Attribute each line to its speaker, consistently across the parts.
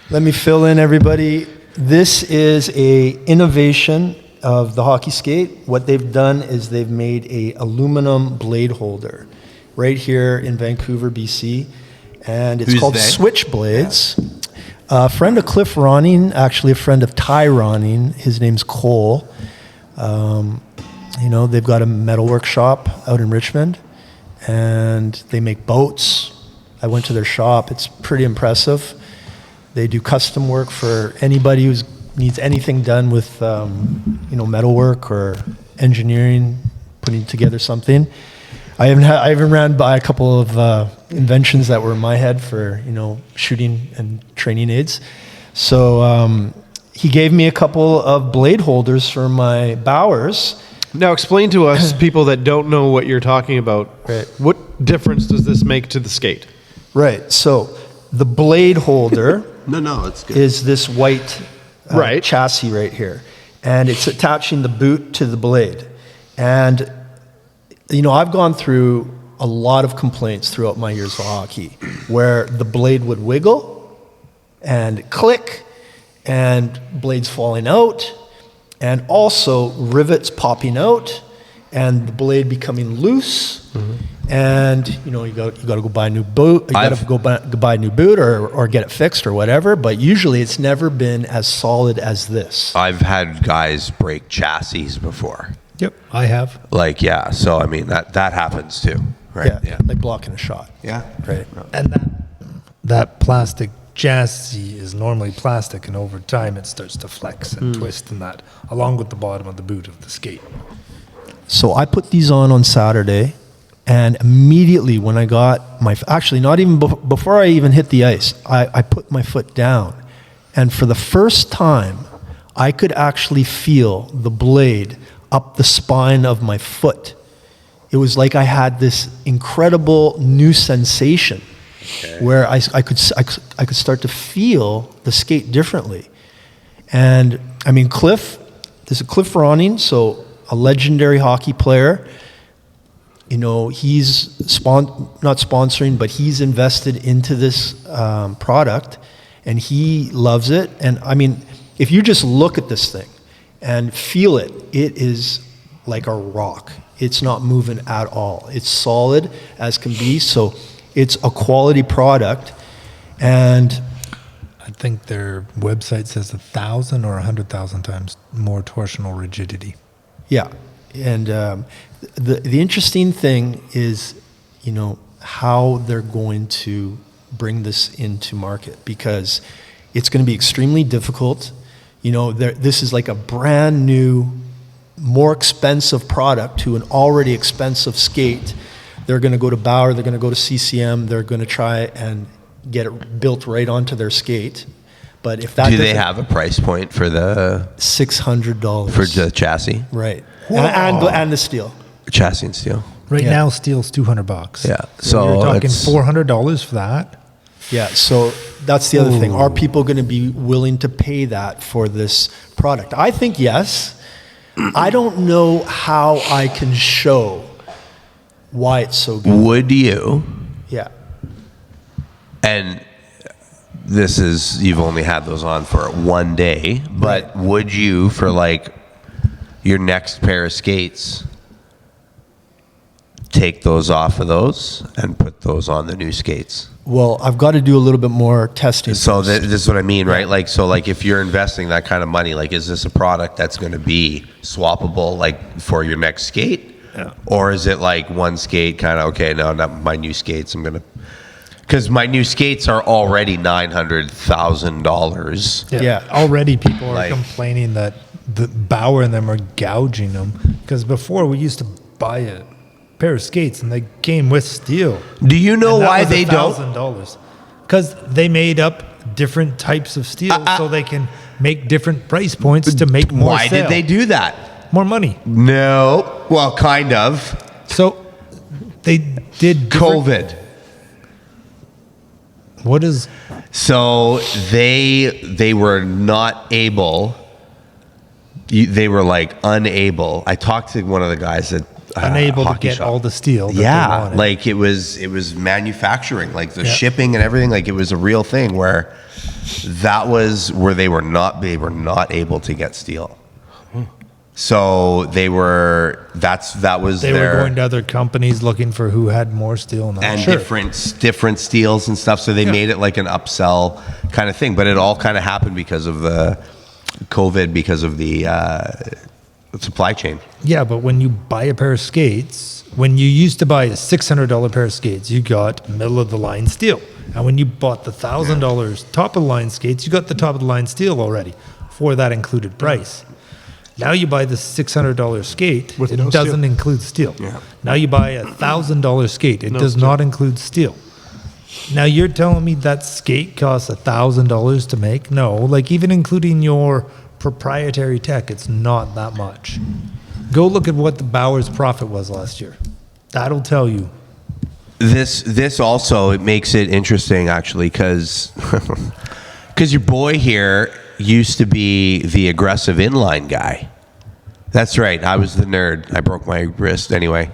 Speaker 1: Let me fill in everybody. This is a innovation of the hockey skate. What they've done is they've made a aluminum blade holder right here in Vancouver, BC, and it's called Switchblades. A friend of Cliff Ronning, actually a friend of Ty Ronning, his name's Cole. They've got a metal workshop out in Richmond, and they make boats. I went to their shop. It's pretty impressive. They do custom work for anybody who needs anything done with, metalwork or engineering, putting together something. I even ran by a couple of inventions that were in my head for, shooting and training aids. So he gave me a couple of blade holders for my Bauers.
Speaker 2: Now explain to us, people that don't know what you're talking about,
Speaker 1: right.
Speaker 2: What difference does this make to the skate?
Speaker 1: Right. So the blade holder
Speaker 3: it's good.
Speaker 1: is this white chassis right here. And it's attaching the boot to the blade. And, I've gone through a lot of complaints throughout my years of hockey where the blade would wiggle and click and blades falling out and also rivets popping out and the blade becoming loose. Mm-hmm. And, you got to go buy a new boot. You got to go buy a new boot or get it fixed or whatever. But usually it's never been as solid as this.
Speaker 3: I've had guys break chassis before.
Speaker 4: Yep, I have.
Speaker 3: So I mean that happens too, right?
Speaker 1: Yeah, like blocking a shot.
Speaker 3: Yeah.
Speaker 1: Right.
Speaker 4: And that plastic chassis is normally plastic, and over time it starts to flex and twist and that, along with the bottom of the boot of the skate.
Speaker 1: So I put these on Saturday, and immediately when I got actually not even before I even hit the ice, I put my foot down, and for the first time, I could actually feel the blade up the spine of my foot. It was like I had this incredible new sensation where I could start to feel the skate differently. And I mean, Cliff Ronning, so a legendary hockey player. He's not sponsoring, but he's invested into this product, and he loves it. And I mean, if you just look at this thing and feel it, it is like a rock. It's not moving at all. It's solid as can be. So it's a quality product. And
Speaker 4: I think their website says 1,000 or 100,000 times more torsional rigidity.
Speaker 1: Yeah. And the interesting thing is, how they're going to bring this into market, because it's going to be extremely difficult. This is like a brand new, more expensive product to an already expensive skate. They're going to go to Bauer, they're going to go to CCM, they're going to try and get it built right onto their skate. But if that
Speaker 3: do they have a price point for the
Speaker 1: $600
Speaker 3: for the chassis?
Speaker 1: Right, and the steel,
Speaker 3: chassis and steel.
Speaker 4: Right now, steel's $200.
Speaker 3: Yeah,
Speaker 4: so you're talking $400 for that.
Speaker 1: Yeah, so that's the other thing. Are people going to be willing to pay that for this product? I think yes. I don't know how I can show why it's so good.
Speaker 3: Would you?
Speaker 1: Yeah.
Speaker 3: And this is, you've only had those on for one day, but right. Would you, for like your next pair of skates, take those off of those and put those on the new skates?
Speaker 1: Well, I've got to do a little bit more testing.
Speaker 3: So this is what I mean, right? Like, so like if you're investing that kind of money, like, is this a product that's going to be swappable, like for your next skate?
Speaker 1: Yeah.
Speaker 3: Or is it like one skate kind of, okay, no, not my new skates. I'm going to, because my new skates are already $900,000.
Speaker 4: Yeah. Already people are complaining that the Bauer and them are gouging them, because before we used to buy a pair of skates and they came with steel.
Speaker 3: Do you know why they don't?
Speaker 4: $1,000. Because they made up different types of steel so they can make different price points to make more
Speaker 3: Why
Speaker 4: sale.
Speaker 3: did they do that?
Speaker 4: More money.
Speaker 3: No. Well, kind of.
Speaker 4: So they did
Speaker 3: COVID.
Speaker 4: What is?
Speaker 3: So they were not able. They were like unable. I talked to one of the guys that
Speaker 4: unable to get all the steel. That they wanted.
Speaker 3: Like it was manufacturing, like the shipping and everything. Like it was a real thing where that was where they were not able to get steel. So they were that was
Speaker 4: They
Speaker 3: their
Speaker 4: were going to other companies looking for who had more steel
Speaker 3: and different steels and stuff. So they made it like an upsell kind of thing. But it all kind of happened because of the COVID, because of the supply chain.
Speaker 4: Yeah, but when you buy a pair of skates, when you used to buy a $600 pair of skates, you got middle of the line steel. And when you bought the $1,000 top of the line skates, you got the top of the line steel already for that included price. Now you buy the $600 skate,
Speaker 2: With
Speaker 4: it
Speaker 2: no
Speaker 4: doesn't
Speaker 2: steel.
Speaker 4: include steel.
Speaker 3: Yeah.
Speaker 4: Now you buy a $1,000 skate, it
Speaker 2: No
Speaker 4: does
Speaker 2: steel.
Speaker 4: not include steel. Now you're telling me that skate costs $1,000 to make? No, like even including your proprietary tech, it's not that much. Go look at what the Bauer's profit was last year. That'll tell you.
Speaker 3: This also, it makes it interesting actually, because your boy here used to be the aggressive inline guy. That's right. I was the nerd. I broke my wrist anyway.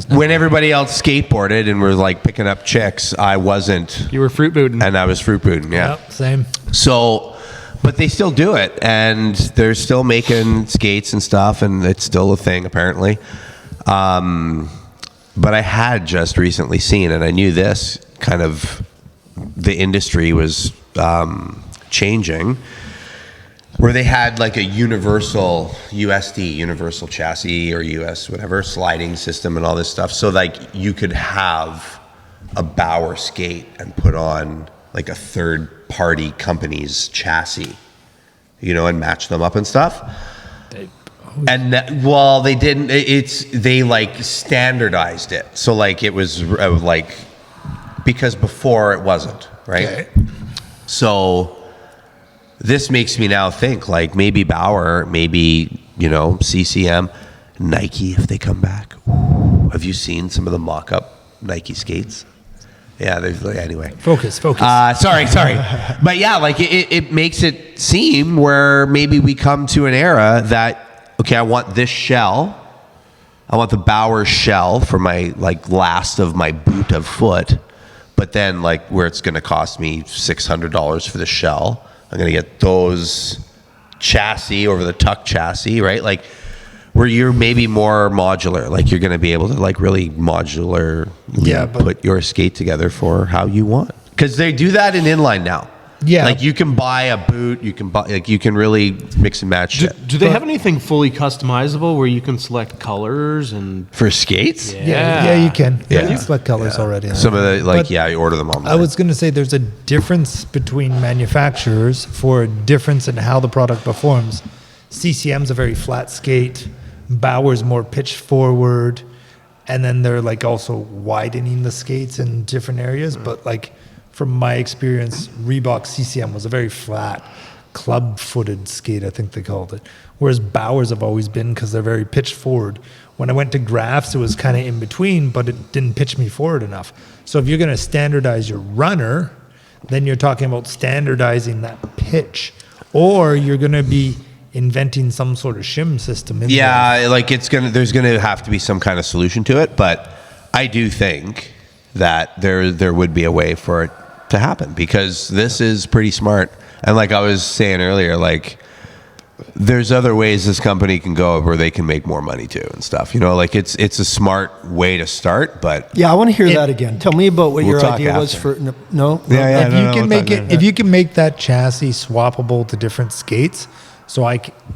Speaker 3: When everybody else skateboarded and were like picking up chicks, I wasn't.
Speaker 2: You were fruit booting.
Speaker 3: And I was fruit booting. Yeah.
Speaker 4: Yep, same.
Speaker 3: So, but they still do it, and they're still making skates and stuff, and it's still a thing apparently. But I had just recently seen, and I knew this kind of the industry was changing, where they had like a universal USD, universal chassis or US whatever sliding system and all this stuff. So like you could have a Bauer skate and put on like a third party company's chassis, you know, and match them up and stuff. And that, well, they didn't. They like standardized it. So like it was like, because before it wasn't, right?
Speaker 4: Okay.
Speaker 3: So this makes me now think like maybe Bauer, maybe, you know, CCM, Nike if they come back. Ooh, have you seen some of the mock-up Nike skates? Yeah, there's anyway.
Speaker 4: Focus.
Speaker 3: Sorry. But yeah, like it makes it seem where maybe we come to an era that, okay, I want this shell. I want the Bauer shell for my like last of my boot of foot. But then like where it's going to cost me $600 for the shell, I'm going to get those chassis over the tuck chassis, right? Like where you're maybe more modular, like you're going to be able to like really modular put your skate together for how you want. Because they do that in inline now.
Speaker 4: Yeah.
Speaker 3: Like you can buy a boot, you can buy, like you can really mix and match it.
Speaker 2: Do they have anything fully customizable where you can select colors and
Speaker 3: For skates?
Speaker 4: Yeah, you can.
Speaker 3: Yeah.
Speaker 4: You select colors already.
Speaker 3: Some of the, like,
Speaker 4: But
Speaker 3: you order them online.
Speaker 4: I was going to say there's a difference between manufacturers for a difference in how the product performs. CCM's a very flat skate. Bauer's more pitched forward. And then they're like also widening the skates in different areas. But like from my experience, Reebok CCM was a very flat, club-footed skate, I think they called it. Whereas Bauer's have always been, because they're very pitched forward. When I went to Grafts, it was kind of in between, but it didn't pitch me forward enough. So if you're going to standardize your runner, then you're talking about standardizing that pitch. Or you're going to be inventing some sort of shim system in there.
Speaker 3: Yeah, like there's gonna have to be some kind of solution to it, but I do think that there would be a way for it to happen, because this is pretty smart. And like I was saying earlier, like there's other ways this company can go where they can make more money too and stuff. You know, like it's a smart way to start, but
Speaker 1: Yeah, I want to hear that again. Tell me about what
Speaker 3: We'll
Speaker 1: your
Speaker 3: talk
Speaker 1: idea was
Speaker 3: after.
Speaker 1: for. No?
Speaker 3: Yeah,
Speaker 4: If you can make it, if you can make that chassis swappable to different skates, so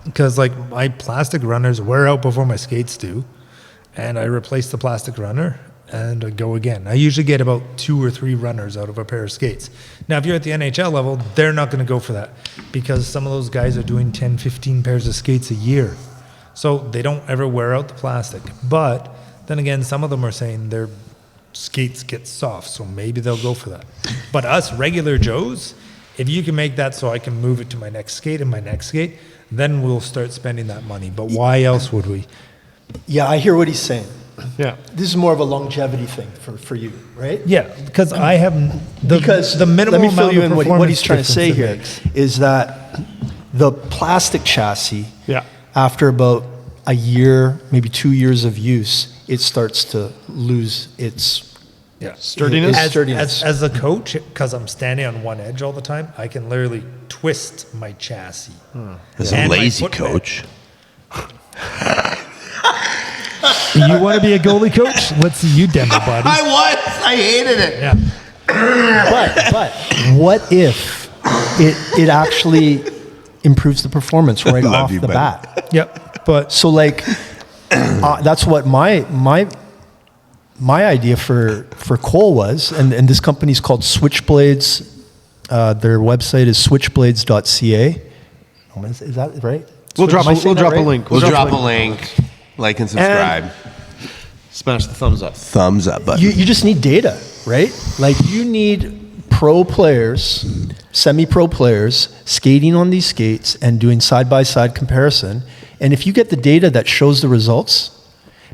Speaker 4: because like my plastic runners wear out before my skates do, and I replace the plastic runner and I go again. I usually get about 2 or 3 runners out of a pair of skates. Now, if you're at the NHL level, they're not going to go for that, because some of those guys are doing 10, 15 pairs of skates a year. So they don't ever wear out the plastic. But then again, some of them are saying their skates get soft, so maybe they'll go for that. But us regular Joes, if you can make that so I can move it to my next skate and my next skate, then we'll start spending that money. But why else would we?
Speaker 1: Yeah, I hear what he's saying.
Speaker 2: yeah.
Speaker 1: This is more of a longevity thing for you, right?
Speaker 4: Yeah, because I have
Speaker 1: Because
Speaker 4: the minimal
Speaker 1: let me fill
Speaker 4: amount
Speaker 1: you
Speaker 4: of
Speaker 1: in what
Speaker 4: performance
Speaker 1: he's trying to say here
Speaker 4: difference it makes.
Speaker 1: is that the plastic chassis,
Speaker 2: Yeah.
Speaker 1: after about a year, maybe 2 years of use, it starts to lose its
Speaker 4: Yeah.
Speaker 2: Sturdiness?
Speaker 4: As a coach, because I'm standing on one edge all the time, I can literally twist my chassis.
Speaker 3: As
Speaker 4: And
Speaker 3: a
Speaker 4: my
Speaker 3: lazy
Speaker 4: foot
Speaker 3: coach.
Speaker 4: You want to be a goalie coach? Let's see you demo, buddy.
Speaker 3: I hated it.
Speaker 4: Yeah.
Speaker 1: But what if it actually improves the performance right
Speaker 3: Love
Speaker 1: off
Speaker 3: you,
Speaker 1: the
Speaker 3: buddy.
Speaker 1: bat?
Speaker 4: Yep. But
Speaker 1: So like, that's what my idea for Cole was, and this company's called Switchblades. Their website is switchblades.ca. Is that right?
Speaker 2: We'll drop
Speaker 1: Am I saying that
Speaker 2: a
Speaker 1: right?
Speaker 2: link.
Speaker 3: We'll drop a link. Like and subscribe.
Speaker 2: Smash the thumbs up.
Speaker 3: Thumbs up button.
Speaker 1: You just need data, right? Like you need pro players, semi-pro players skating on these skates and doing side-by-side comparison. And if you get the data that shows the results,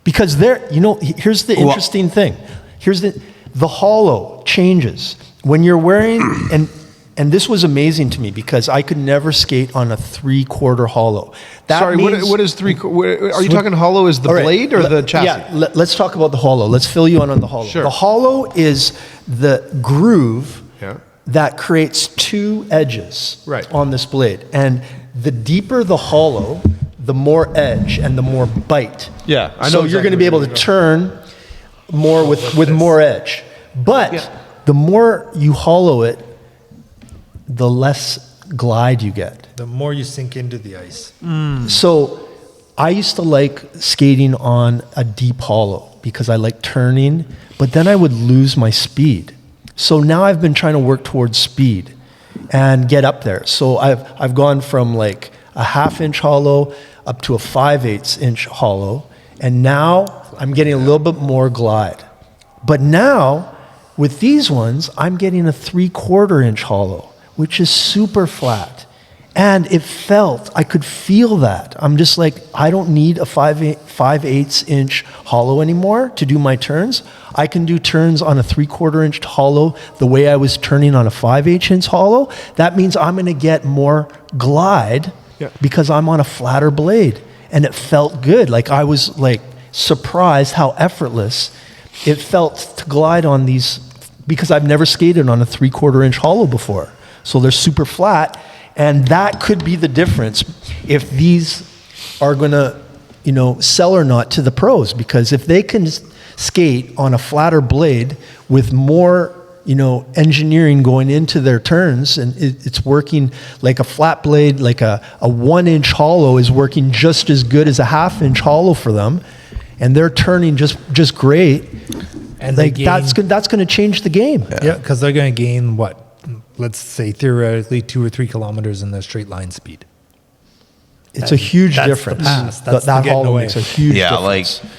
Speaker 1: because here's the interesting thing. Here's the hollow changes when you're wearing and this was amazing to me because I could never skate on a 3/4 hollow.
Speaker 2: Sorry, what is are you talking hollow is the blade or the chassis?
Speaker 1: Yeah, let's talk about the hollow. Let's fill you in on the hollow.
Speaker 2: Sure.
Speaker 1: The hollow is the groove that creates two edges on this blade. And the deeper the hollow, the more edge and the more bite.
Speaker 2: Yeah, I know
Speaker 1: So you're going to be able to turn more with more edge. But the more you hollow it, the less glide you get.
Speaker 4: the more you sink into the ice.
Speaker 1: So I used to like skating on a deep hollow because I like turning, but then I would lose my speed. So now I've been trying to work towards speed and get up there. So I've gone from like a 1/2 inch hollow up to a 5/8 inch hollow, and now I'm getting a little bit more glide. But now with these ones, I'm getting a 3/4 inch hollow, which is super flat. And I could feel that. I'm just like, I don't need a 5/8 inch hollow anymore to do my turns. I can do turns on a 3/4 inch hollow the way I was turning on a 5/8 inch hollow. That means I'm going to get more glide because I'm on a flatter blade. And it felt good. Like I was like surprised how effortless it felt to glide on these because I've never skated on a 3/4 inch hollow before. So they're super flat. And that could be the difference if these are going to, sell or not to the pros. Because if they can skate on a flatter blade with more, engineering going into their turns, and it's working like a flat blade, like a 1 inch hollow is working just as good as a 1/2 inch hollow for them, and they're turning just great. And like that's going to change the game.
Speaker 4: Yeah, because they're going to gain what? Let's say theoretically 2 or 3 kilometers in their straight line speed.
Speaker 1: It's a huge
Speaker 4: that's
Speaker 1: difference.
Speaker 4: The pass. That's
Speaker 1: that
Speaker 4: the getting
Speaker 1: hollow
Speaker 4: away.
Speaker 1: makes a huge difference.
Speaker 3: Like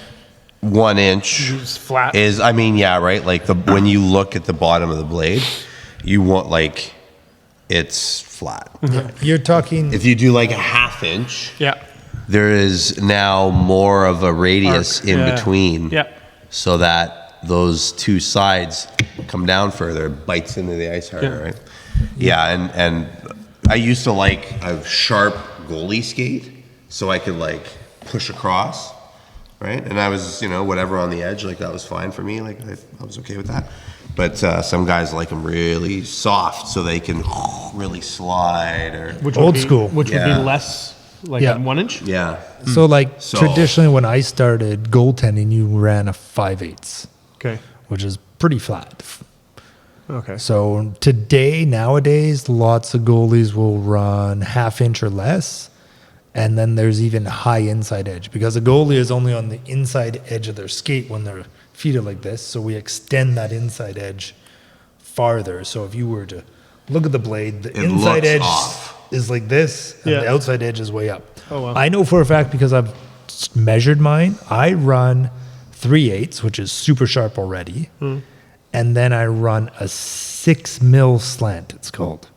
Speaker 3: 1 inch
Speaker 2: It's flat.
Speaker 3: is, right? Like when you look at the bottom of the blade, you want like it's flat.
Speaker 4: You're talking.
Speaker 3: If you do like a 1/2 inch, there is now more of a radius in between, so that those two sides come down further, bites into the ice harder, right? Yeah, and I used to like a sharp goalie skate, so I could like push across, right? And I was, whatever on the edge, like that was fine for me. Like I was okay with that. But some guys like them really soft, so they can really slide or
Speaker 4: Old school.
Speaker 2: Which would be less like a 1 inch?
Speaker 3: yeah.
Speaker 4: So
Speaker 3: So-
Speaker 4: traditionally when I started goaltending, you ran a 5/8,
Speaker 2: Okay.
Speaker 4: which is pretty flat.
Speaker 2: Okay.
Speaker 4: So nowadays, lots of goalies will run 1/2 inch or less. And then there's even high inside edge because a goalie is only on the inside edge of their skate when their feet are like this. So we extend that inside edge farther. So if you were to look at the blade, the inside
Speaker 3: looks
Speaker 4: edge
Speaker 3: off.
Speaker 4: is like this and
Speaker 2: Yeah.
Speaker 4: the outside edge is way up.
Speaker 2: Oh, wow.
Speaker 4: I know for a fact because I've measured mine. I run 3/8, which is super sharp already. And then I run a 6 mil slant, it's called,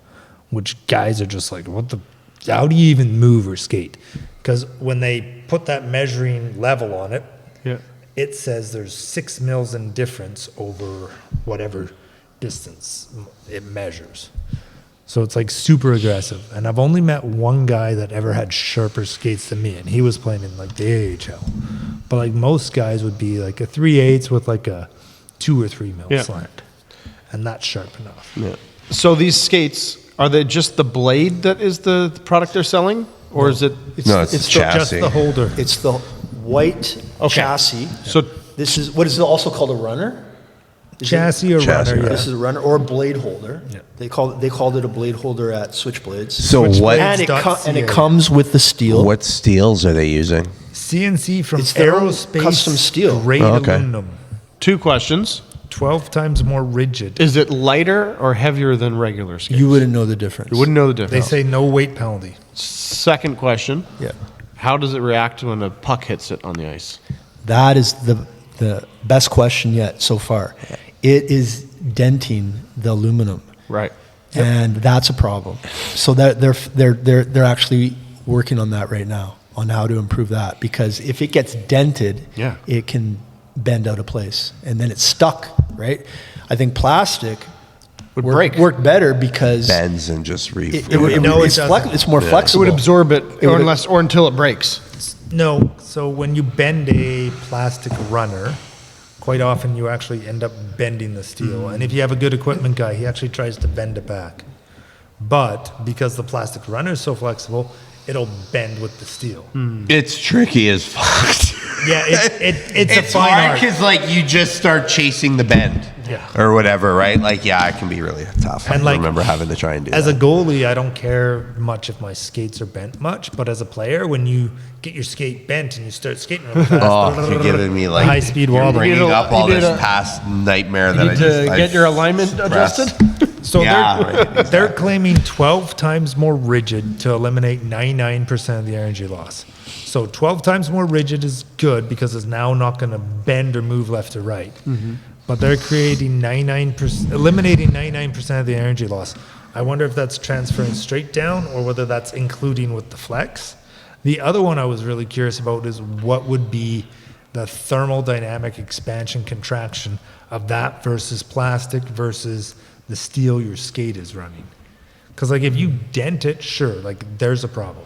Speaker 4: which guys are just like, how do you even move or skate? Because when they put that measuring level on it, it says there's 6 mils in difference over whatever distance it measures. So it's like super aggressive. And I've only met one guy that ever had sharper skates than me, and he was playing in like the AHL. But like most guys would be like a 3/8 with like a 2 or 3 mil
Speaker 2: Yeah.
Speaker 4: slant, and that's sharp enough.
Speaker 3: Yeah.
Speaker 2: So these skates, are they just the blade that is the product they're selling? Or is it?
Speaker 3: No, it's
Speaker 1: it's
Speaker 3: the chassis.
Speaker 4: Just the holder.
Speaker 1: It's the white chassis.
Speaker 2: So
Speaker 1: This is what is also called a runner. Is it-
Speaker 4: Chassis or
Speaker 3: Chassis,
Speaker 4: runner,
Speaker 3: right.
Speaker 4: yeah.
Speaker 1: This is a runner or a blade holder.
Speaker 4: Yeah.
Speaker 1: They called it a blade holder at Switchblades.
Speaker 3: So what?
Speaker 1: And it comes with the steel.
Speaker 3: What steels are they using?
Speaker 4: CNC from
Speaker 1: It's their own
Speaker 4: aerospace
Speaker 1: custom steel.
Speaker 4: grade
Speaker 3: Oh, okay.
Speaker 4: aluminum.
Speaker 2: 2 questions.
Speaker 4: 12 times more rigid.
Speaker 2: Is it lighter or heavier than regular skates?
Speaker 1: You wouldn't know the difference.
Speaker 2: You wouldn't know the
Speaker 4: They
Speaker 2: difference.
Speaker 4: say no weight penalty.
Speaker 2: Second question.
Speaker 1: Yeah.
Speaker 2: How does it react when a puck hits it on the ice?
Speaker 1: That is the best question yet so far. It is denting the aluminum.
Speaker 2: Right.
Speaker 1: And that's a problem. So they're actually working on that right now, on how to improve that, because if it gets dented,
Speaker 2: Yeah.
Speaker 1: it can bend out of place, and then it's stuck. Right? I think plastic
Speaker 2: Would break.
Speaker 1: work better because
Speaker 3: Bends and just
Speaker 4: No, it doesn't.
Speaker 1: it's more
Speaker 2: It
Speaker 1: flexible.
Speaker 2: would absorb it,
Speaker 1: It would-
Speaker 2: or until it breaks.
Speaker 4: No, so when you bend a plastic runner, quite often you actually end up bending the steel. And if you have a good equipment guy, he actually tries to bend it back. But because the plastic runner is so flexible, it'll bend with the steel.
Speaker 3: It's tricky as fuck.
Speaker 4: Yeah, it's a
Speaker 3: It's
Speaker 4: fine
Speaker 3: hard
Speaker 4: art.
Speaker 3: because like you just start chasing the bend,
Speaker 4: Yeah.
Speaker 3: or whatever, right? Like, yeah, it can be really tough.
Speaker 4: And
Speaker 3: I
Speaker 4: like,
Speaker 3: remember having to try and do
Speaker 4: As
Speaker 3: that.
Speaker 4: a goalie, I don't care much if my skates are bent much, but as a player, when you get your skate bent and you start skating really fast,
Speaker 3: Oh, you're giving me like
Speaker 4: high-speed
Speaker 3: you're
Speaker 4: wobbling.
Speaker 3: bringing up all
Speaker 2: You need
Speaker 3: this
Speaker 2: a-
Speaker 3: past nightmare that
Speaker 2: You
Speaker 3: I
Speaker 2: need
Speaker 3: just
Speaker 2: to get your alignment
Speaker 3: expressed.
Speaker 2: adjusted.
Speaker 4: So
Speaker 3: Yeah,
Speaker 4: they're claiming 12 times more rigid to eliminate 99% of the energy loss. So 12 times more rigid is good because it's now not going to bend or move left or right. But they're creating 99%, eliminating 99% of the energy loss. I wonder if that's transferring straight down or whether that's including with the flex. The other one I was really curious about is what would be the thermodynamic expansion contraction of that versus plastic versus the steel your skate is running. Because like if you dent it, sure, like there's a problem.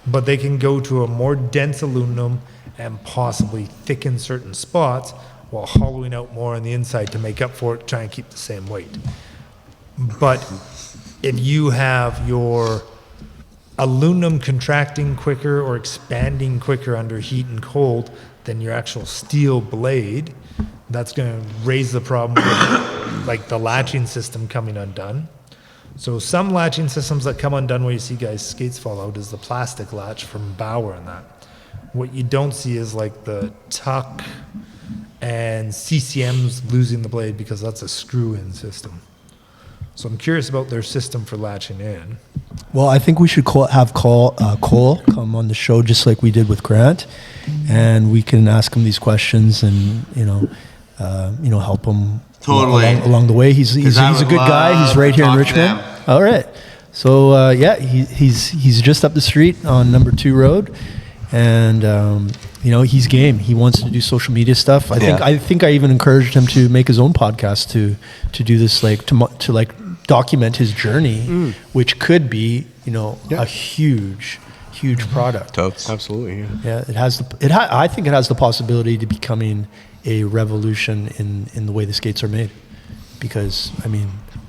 Speaker 4: But they can go to a more dense aluminum and possibly thicken certain spots while hollowing out more on the inside to make up for it, try and keep the same weight. But if you have your aluminum contracting quicker or expanding quicker under heat and cold than your actual steel blade, that's going to raise the problem with like the latching system coming undone. So some latching systems that come undone where you see guys' skates fall out is the plastic latch from Bauer and that. What you don't see is like the tuck and CCM's losing the blade because that's a screw-in system. So I'm curious about their system for latching in.
Speaker 1: Well, I think we should have Cole come on the show just like we did with Grant, and we can ask him these questions and help him
Speaker 3: Totally.
Speaker 1: along the way. He's
Speaker 3: I
Speaker 1: a
Speaker 3: would
Speaker 1: good guy. He's
Speaker 3: love
Speaker 1: right
Speaker 3: to
Speaker 1: here in
Speaker 3: talk to
Speaker 1: Richmond.
Speaker 3: them.
Speaker 1: All right. So he's just up the street on number 2 road, and he's game. He wants to do social media stuff. I think I even encouraged him to make his own podcast to do this, like to document his journey, which could be a huge product.
Speaker 3: Totes.
Speaker 2: Absolutely. Yeah.
Speaker 1: Yeah, I think it has the possibility to becoming a revolution in the way the skates are made, because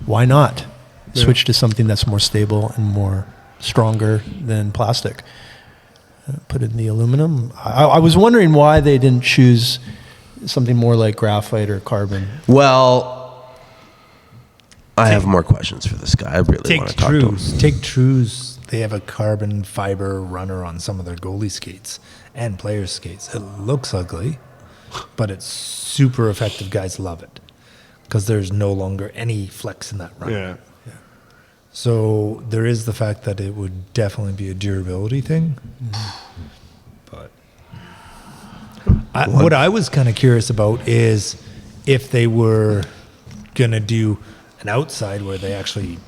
Speaker 1: why not switch to something that's more stable and more stronger than plastic? Put it in the aluminum. I was wondering why they didn't choose something more like graphite or carbon.
Speaker 3: Well, I have more questions for this guy. I really want to talk to him.
Speaker 4: Take Trues. They have a carbon fiber runner on some of their goalie skates and player skates. It looks ugly, but it's super effective. Guys love it because there's no longer any flex in that runner.
Speaker 2: Yeah.
Speaker 4: So there is the fact that it would definitely be a durability thing. But what I was kind of curious about is if they were going to do an outside where they actually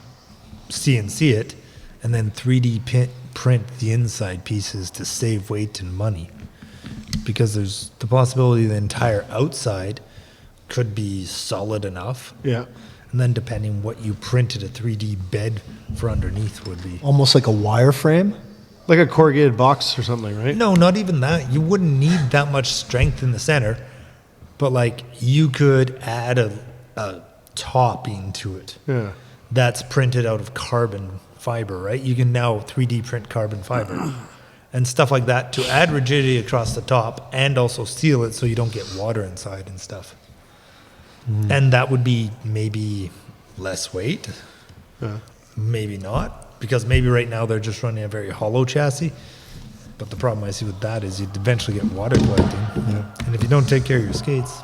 Speaker 4: CNC it and then 3D print the inside pieces to save weight and money. Because there's the possibility the entire outside could be solid enough.
Speaker 2: Yeah.
Speaker 4: And then depending what you printed a 3D bed for underneath would be.
Speaker 1: Almost like a wireframe.
Speaker 2: Like a corrugated box or something, right?
Speaker 4: No, not even that. You wouldn't need that much strength in the center. But like you could add a topping to it.
Speaker 2: Yeah.
Speaker 4: That's printed out of carbon fiber, right? You can now 3D print carbon fiber and stuff like that to add rigidity across the top and also seal it so you don't get water inside and stuff. And that would be maybe less weight, maybe not, because maybe right now they're just running a very hollow chassis. But the problem I see with that is you'd eventually get water collecting. And if you don't take care of your skates,